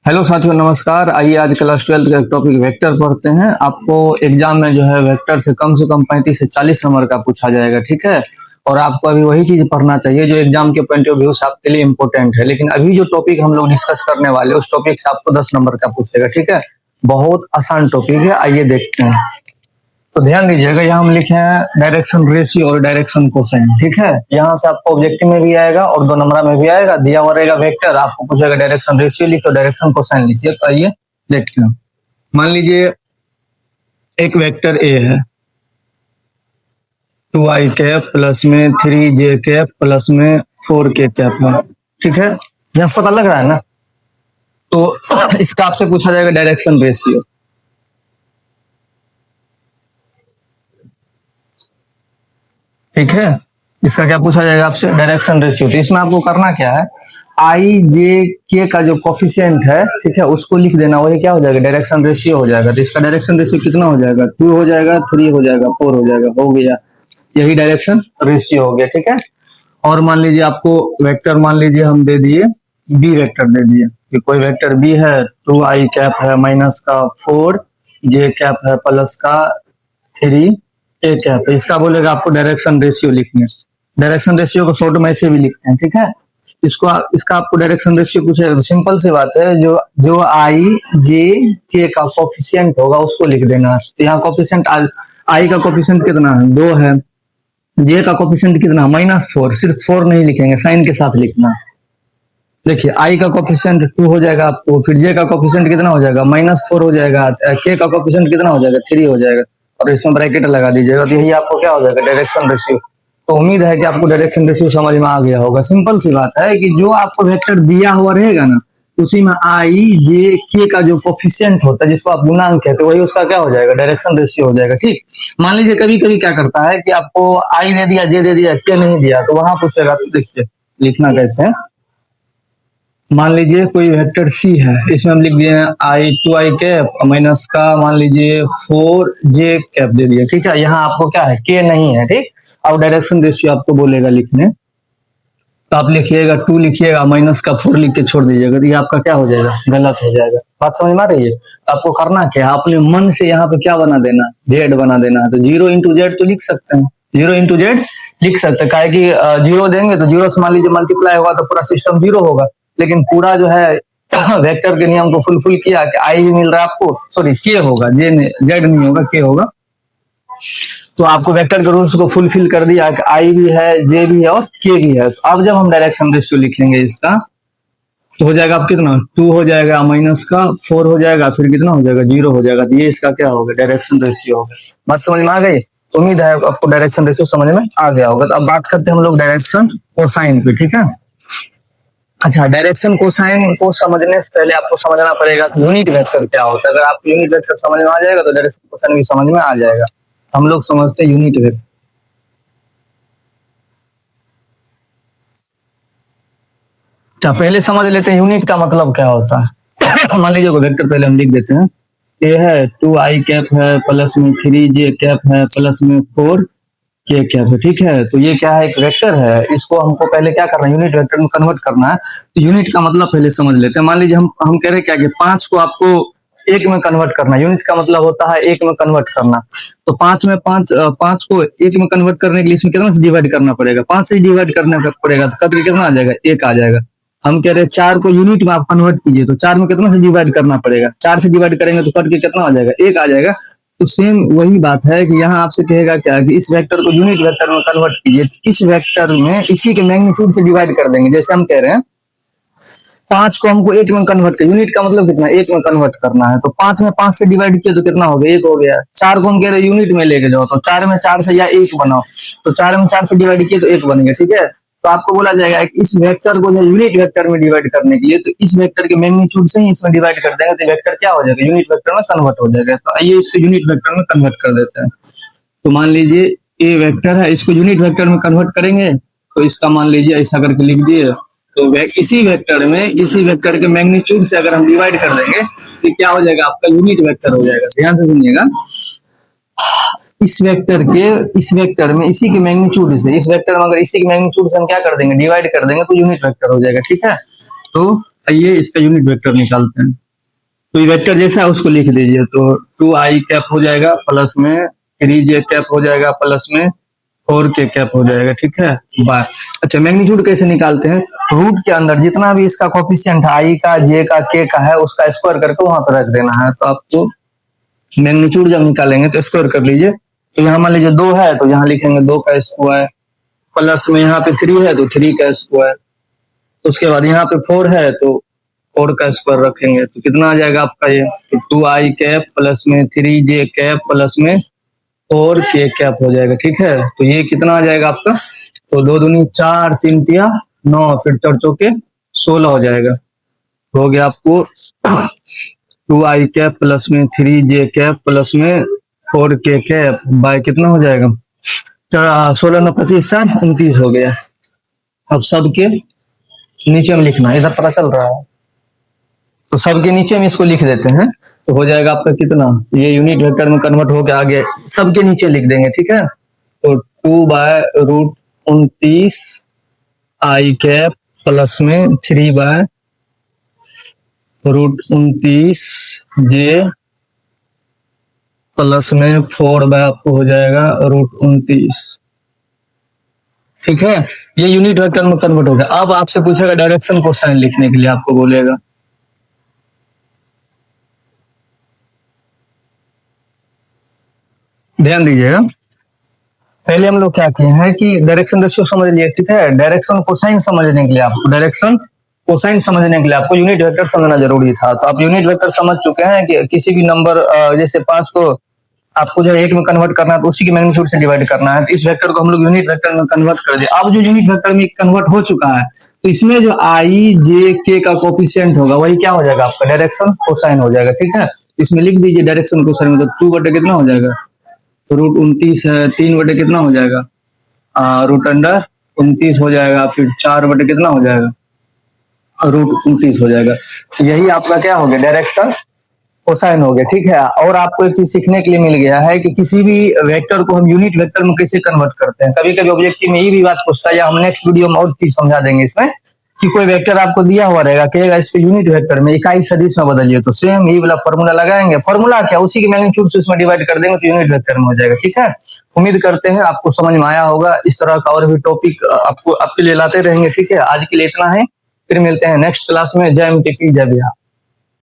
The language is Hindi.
हेलो साथियों, नमस्कार। आइए आज क्लास 12 का एक टॉपिक वेक्टर पढ़ते हैं। आपको एग्जाम में जो है वेक्टर से कम 35 से 40 नंबर का पूछा जाएगा, ठीक है। और आपको अभी वही चीज पढ़ना चाहिए जो एग्जाम के पॉइंट ऑफ व्यू से आपके लिए इम्पोर्टेंट है। लेकिन अभी जो टॉपिक हम लोग डिस्कस करने वाले हैं उस टॉपिक से आपको 10 नंबर का पूछेगा, ठीक है। बहुत आसान टॉपिक है, आइए देखते हैं। तो ध्यान दीजिएगा, यहाँ हम लिखे हैं डायरेक्शन रेशियो और डायरेक्शन कोसाइन, ठीक है। यहाँ से आपको ऑब्जेक्टिव में भी आएगा और 2 नंबर में भी आएगा। दिया हुआ रहेगा वेक्टर, आपको पूछेगा डायरेक्शन रेशियो लिखो, डायरेक्शन कोसाइन लिखिए। तो आइए देखते हैं। मान लीजिए एक वेक्टर ए है, 2i कैप प्लस में 3j कैप प्लस में 4k कैप है, ठीक है। यहाँ से पता लग रहा है ना। तो इसका आपसे पूछा जाएगा डायरेक्शन रेशियो, ठीक है। इसका क्या पूछा जाएगा आपसे, डायरेक्शन रेशियो। तो इसमें आपको करना क्या है, आई जे के का जो कोफिशिएंट है, ठीक है, उसको लिख देना। वही क्या हो जाएगा, डायरेक्शन रेशियो हो जाएगा। तो इसका डायरेक्शन रेशियो कितना हो जाएगा, 2 हो जाएगा, 3 हो जाएगा, 4 हो जाएगा, हो गया। यही डायरेक्शन रेशियो हो गया, ठीक है। और मान लीजिए आपको वेक्टर, मान लीजिए हम दे दिए बी वेक्टर दे दिए कि कोई वेक्टर बी है, 2i कैप है माइनस का 4, जे कैप है प्लस का 3, ए कैप है। इसका बोलेगा आपको डायरेक्शन रेशियो लिखने। डायरेक्शन रेशियो को शॉर्ट में ऐसे भी लिखते हैं, ठीक है। इसको इसका आपको डायरेक्शन रेशियो पूछेगा तो सिंपल सी बात है, जो जो आई जे के का कोफिशिएंट होगा उसको लिख देना। तो यहाँ कोफिशिएंट आई का कोफिशिएंट कितना है, 2 है। जे का कोफिशिएंट कितना, -4। सिर्फ 4 नहीं लिखेंगे, साइन के साथ लिखना। देखिए आई का कोफिशिएंट 2 हो जाएगा आपको, फिर जे का कोफिशिएंट कितना हो जाएगा, -4 हो जाएगा, के का कोफिशिएंट कितना हो जाएगा, 3 हो जाएगा, और इसमें ब्रैकेट लगा दीजिएगा। तो यही आपको क्या हो जाएगा, डायरेक्शन रेशियो। तो उम्मीद है कि आपको डायरेक्शन रेशियो समझ में आ गया होगा। सिंपल सी बात है कि जो आपको वेक्टर दिया हुआ रहेगा ना, उसी में आई जे के का जो कोफिशिएंट होता है, जिसको आप गुणांक कहते हैं, वही उसका क्या हो जाएगा, डायरेक्शन रेशियो हो जाएगा, ठीक। मान लीजिए कभी कभी क्या करता है कि आपको आई दे दिया, जे दे दिया, के नहीं दिया, तो वहां पूछेगा। तो देखिए लिखना कैसे है। मान लीजिए कोई वेक्टर सी है, इसमें हम लिख दिए i2i कैप माइनस का मान लीजिए 4j कैप दे दिया, ठीक है। यहाँ आपको क्या है, के नहीं है, ठीक। अब डायरेक्शन रेशियो आपको बोलेगा लिखने, तो आप लिखिएगा 2 लिखिएगा, माइनस का 4 लिख के छोड़ दीजिएगा। तो ये आपका क्या हो जाएगा, गलत हो जाएगा। बात समझ में आ रही है। तो आपको करना क्या है, अपने मन से यहाँ पे क्या बना देना, जेड बना देना है। तो 0 इंटू जेड तो लिख सकते हैं, 0 इंटू जेड लिख सकते हैं। काहे कि 0 देंगे तो 0 से मान लीजिए मल्टीप्लाई होगा तो पूरा सिस्टम 0 होगा। लेकिन पूरा जो है वेक्टर के नियम को फुलफिल किया कि आई भी मिल रहा है आपको, सॉरी के होगा, जेड नहीं होगा, के होगा। तो आपको वेक्टर के रूल्स को फुलफिल कर दिया कि आई भी है, जे भी है और के भी है। तो अब जब हम डायरेक्शन रेशियो लिखेंगे इसका, तो हो जाएगा आप कितना, 2 हो जाएगा माइनस का 4 हो जाएगा, फिर कितना हो जाएगा, 0 हो जाएगा। तो ये इसका क्या होगा, डायरेक्शन रेशियो होगा। बात समझ में आ गई। तो उम्मीद है आपको डायरेक्शन रेशियो समझ में आ गया होगा। तो अब बात करते हैं हम लोग डायरेक्शन कोसाइन पे, ठीक है। अच्छा, डायरेक्शन कोसाइन को समझने से पहले आपको समझना पड़ेगा कि यूनिट वेक्टर क्या होता है। अगर आपको यूनिट वेक्टर समझ में आ जाएगा तो डायरेक्शन कोसाइन भी समझ में आ जाएगा। हम लोग समझते हैं यूनिट वेक्टर। अच्छा, पहले समझ लेते हैं यूनिट का मतलब क्या होता है। मान लीजिए वेक्टर पहले हम लिख देते हैं। ये है 2i कैप है प्लस में 3j कैप है प्लस में 4k कैप है, ठीक है। तो ये क्या है, एक वेक्टर है। इसको हमको पहले क्या करना है, यूनिट वेक्टर में कन्वर्ट करना है। तो यूनिट का मतलब पहले समझ लेते हैं। मान लीजिए हम कह रहे हैं क्या कि 5 को आपको 1 में कन्वर्ट करना। यूनिट का मतलब होता है 1 में कन्वर्ट करना। तो 5 में 5 को 1 में कन्वर्ट करने के लिए इसमें कितना से डिवाइड करना पड़ेगा, 5 से डिवाइड करना पड़ेगा। तो करके कितना आ जाएगा, 1 आ जाएगा। हम कह रहे हैं 4 को यूनिट में आप कन्वर्ट कीजिए, तो 4 में कितना से डिवाइड करना पड़ेगा, 4 से डिवाइड करेंगे तो करके कितना आ जाएगा, 1 आ जाएगा। तो सेम वही बात है कि यहाँ आपसे कहेगा क्या कि इस वेक्टर को यूनिट वेक्टर में कन्वर्ट कीजिए। इस वेक्टर में इसी के मैग्नीट्यूड से डिवाइड कर देंगे। जैसे हम कह रहे हैं 5 को हमको 1 में कन्वर्ट कर, यूनिट का मतलब कितना, 1 में कन्वर्ट करना है। तो 5 में 5 से डिवाइड किया तो कितना हो गया, 1 हो गया। 4 को हम कह रहे हैं यूनिट में लेके जाओ, तो 4 में 4 से या 1 बनाओ, तो 4 में 4 से डिवाइड किया तो 1 बन गया, ठीक है। तो आपको बोला जाएगा कि इस वेक्टर को जो यूनिट वेक्टर में डिवाइड करने के लिए, तो इस वेक्टर के मैग्नीट्यूड से ही इसमें डिवाइड कर देंगे तो वेक्टर क्या हो जाएगा, यूनिट वेक्टर में कन्वर्ट हो जाएगा। तो आइए इसको यूनिट वेक्टर में कन्वर्ट कर देते हैं। तो मान लीजिए ए वेक्टर है, इसको यूनिट वेक्टर में कन्वर्ट करेंगे तो इसका मान लीजिए ऐसा करके लिख दिए। तो इसी वेक्टर में इसी वेक्टर के मैग्नीट्यूड से अगर हम डिवाइड कर देंगे तो क्या हो जाएगा, आपका यूनिट वेक्टर हो जाएगा। ध्यान से सुनिएगा, इस वेक्टर में इसी के मैग्नीट्यूड से, इस वेक्टर में अगर इसी के मैग्नीट्यूड से हम क्या कर देंगे, डिवाइड कर देंगे तो यूनिट वेक्टर हो जाएगा, ठीक है। तो आइए इसका यूनिट वेक्टर निकालते हैं। तो ये वेक्टर जैसा है उसको लिख दीजिए। तो 2i कैप हो जाएगा प्लस में 3j कैप हो जाएगा प्लस में 4k कैप हो जाएगा, ठीक है, बाय। अच्छा, मैग्नीट्यूड कैसे निकालते हैं? रूट के अंदर जितना भी इसका कोफिशिएंट है, i का, j का, k का है, उसका स्क्वायर करके वहां पर रख देना है। तो आपको मैग्नीट्यूड जब निकालेंगे तो स्क्वायर कर लीजिए। तो यहाँ मान लीजिए 2 है तो यहाँ लिखेंगे 2 का स्क्वायर, प्लस में यहाँ पे 3 है तो 3 का स्क्वायर, उसके बाद यहाँ पे 4 है तो 4 का स्क्वायर रखेंगे। तो कितना आ जाएगा आपका ये? तो 2i कैप प्लस में 3j कैप प्लस में 4k कैप हो जाएगा, ठीक है। तो ये कितना आ जाएगा आपका? तो 2 दूनी 4, 3 तिया 9, फिर 4 चौके 16 हो जाएगा। हो गया आपको 2i कैप प्लस में 3j कैप प्लस में 4k कैप बाय कितना हो जाएगा? 16 9 25 4 29 हो गया। अब सबके नीचे में लिखना है, इधर पता चल रहा है। तो सबके नीचे में इसको लिख देते हैं तो हो जाएगा आपका कितना? ये यूनिट वेक्टर में कन्वर्ट होकर आगे सबके नीचे लिख देंगे, ठीक है। तो 2/√29 i कैप प्लस में 3/√29 j प्लस में 4 बाय आपको हो जाएगा √29, ठीक है। ये यूनिट वेक्टर में कन्वर्ट हो गया। अब आपसे पूछेगा डायरेक्शन कोसाइन लिखने के लिए, आपको बोलेगा ध्यान दीजिएगा। पहले हम लोग क्या किए हैं कि डायरेक्शन रेशियो समझ लिए, ठीक है। डायरेक्शन कोसाइन समझने के लिए आपको यूनिट वेक्टर समझना जरूरी था। तो आप यूनिट वेक्टर समझ चुके हैं कि किसी भी नंबर जैसे 5 को आपको जो 1 में कन्वर्ट करना है तो उसी के मैग्नीट्यूड से डिवाइड करना है। तो इस वेक्टर को हम लोग यूनिट वेक्टर में कन्वर्ट कर दिए। अब जो यूनिट वेक्टर में कन्वर्ट हो चुका है तो इसमें जो i, j, k का कोफिशिएंट होगा वही क्या हो जाएगा? आपका डायरेक्शन कोसाइन हो जाएगा, ठीक है। इसमें लिख दीजिए डायरेक्शन कोसाइन मतलब 2 बटे कितना हो जाएगा? √29 है, 3 बटे कितना हो जाएगा? √29 हो जाएगा, फिर 4 बटे कितना हो जाएगा? √29 हो जाएगा। तो यही आपका क्या हो गया? डायरेक्शन कोसाइन हो गया, ठीक है। और आपको एक चीज सीखने के लिए मिल गया है कि किसी भी वेक्टर को हम यूनिट वेक्टर में कैसे कन्वर्ट करते हैं। कभी कभी ऑब्जेक्टिव में ये भी बात पूछता है, या हम नेक्स्ट वीडियो में और चीज समझा देंगे इसमें, कि कोई वेक्टर आपको दिया हुआ रहेगा, कहेगा इसको यूनिट वेक्टर में इकाई सदिश में बदलिए, तो सेम यही वाला फॉर्मूला लगाएंगे। फॉर्मूला क्या? उसी के मैग्नीट्यूड से इसमें डिवाइड कर देंगे तो यूनिट वेक्टर में हो जाएगा, ठीक है। उम्मीद करते हैं आपको समझ में आया होगा। इस तरह का और भी टॉपिक आपको आपके लिए लाते रहेंगे, ठीक है। आज के लिए इतना है, फिर मिलते हैं नेक्स्ट क्लास में। जय एमटीपी, जय बिहार।